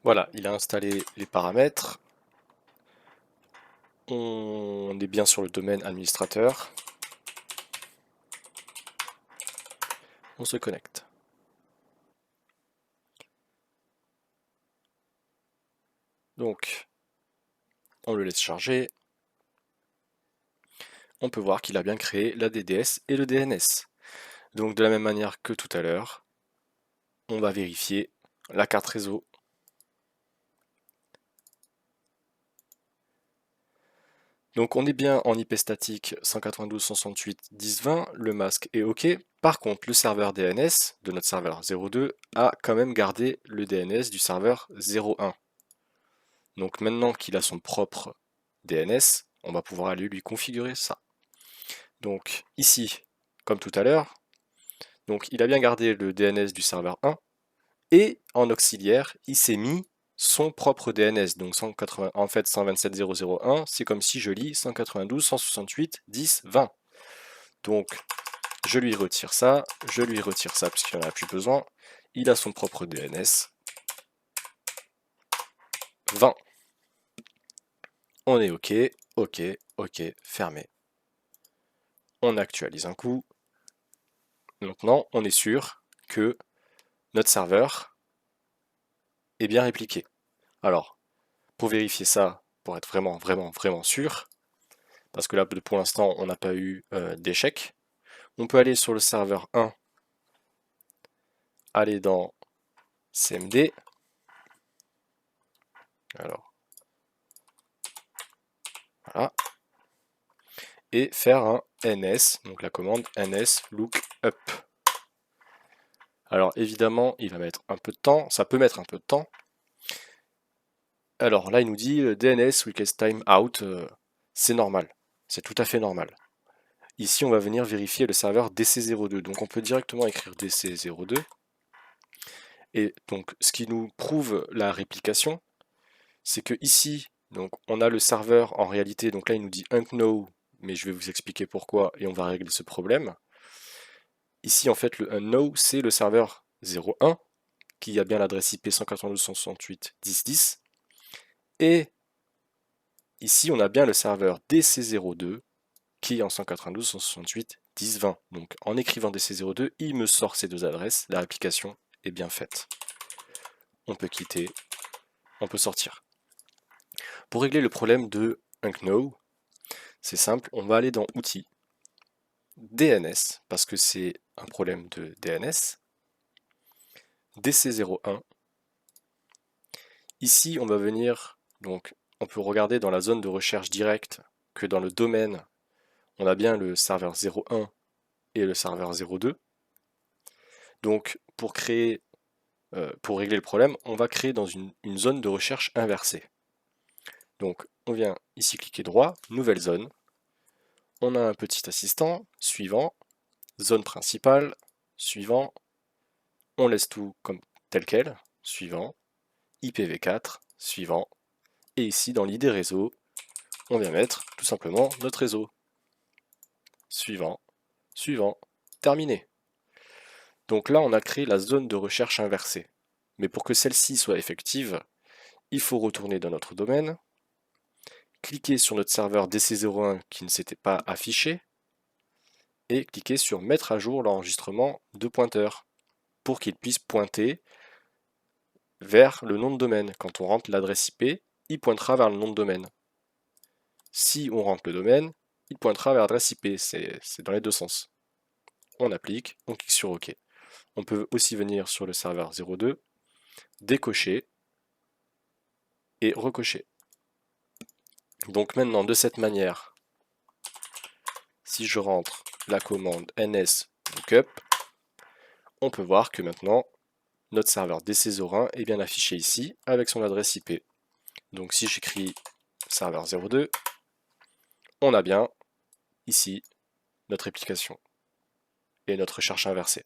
Voilà, il a installé les paramètres. On est bien sur le domaine administrateur. On se connecte. Donc, on le laisse charger. On peut voir qu'il a bien créé la DDS et le DNS. Donc de la même manière que tout à l'heure, on va vérifier la carte réseau. Donc on est bien en IP statique 192.168.10.20, le masque est OK. Par contre, le serveur DNS de notre serveur 02 a quand même gardé le DNS du serveur 01. Donc maintenant qu'il a son propre DNS, on va pouvoir aller lui configurer ça. Donc ici, comme tout à l'heure, donc il a bien gardé le DNS du serveur 1, et en auxiliaire, il s'est mis son propre DNS, donc 180, en fait 127.0.0.1, c'est comme si je lis 192.168.10.20. Donc je lui retire ça puisqu'il n'en a plus besoin. Il a son propre DNS. 20. On est OK, OK, OK, fermé. On actualise un coup. Maintenant, on est sûr que notre serveur est bien répliqué. Alors, pour vérifier ça, pour être vraiment sûr, parce que là pour l'instant on n'a pas eu d'échec, on peut aller sur le serveur 1, aller dans CMD, alors voilà, et faire un ns, donc la commande ns lookup. Alors évidemment il va mettre un peu de temps, ça peut mettre un peu de temps. Alors là il nous dit DNS request time out, c'est normal, c'est tout à fait normal. Ici on va venir vérifier le serveur DC02, donc on peut directement écrire DC02. Et donc ce qui nous prouve la réplication, c'est que ici, donc on a le serveur en réalité, donc là il nous dit unknown, mais je vais vous expliquer pourquoi et on va régler ce problème. Ici en fait le unknown c'est le serveur 01 qui a bien l'adresse IP 192.168.10.10 et ici on a bien le serveur DC02 qui est en 192.168.10.20. Donc en écrivant DC02, il me sort ces deux adresses, la réplication est bien faite. On peut quitter, on peut sortir. Pour régler le problème de unknown, c'est simple, on va aller dans Outils, DNS, parce que c'est un problème de DNS, DC01. Ici, on va venir, donc on peut regarder dans la zone de recherche directe que dans le domaine, on a bien le serveur 01 et le serveur 02. Donc pour régler le problème, on va créer dans une zone de recherche inversée. Donc on vient ici cliquer droit, nouvelle zone. On a un petit assistant, suivant, zone principale, suivant, on laisse tout comme tel quel, suivant, IPv4, suivant, et ici dans l'ID réseau, on vient mettre tout simplement notre réseau. Suivant, suivant, terminé. Donc là on a créé la zone de recherche inversée. Mais pour que celle-ci soit effective, il faut retourner dans notre domaine, cliquer sur notre serveur DC01 qui ne s'était pas affiché, et cliquer sur mettre à jour l'enregistrement de pointeur pour qu'il puisse pointer vers le nom de domaine. Quand on rentre l'adresse IP, il pointera vers le nom de domaine. Si on rentre le domaine, il pointera vers l'adresse IP, c'est dans les deux sens. On applique, on clique sur OK. On peut aussi venir sur le serveur 02, décocher et recocher. Donc maintenant, de cette manière, si je rentre la commande ns lookup, on peut voir que maintenant, notre serveur DC01 est bien affiché ici avec son adresse IP. Donc si j'écris serveur 02, on a bien ici notre réplication et notre recherche inversée.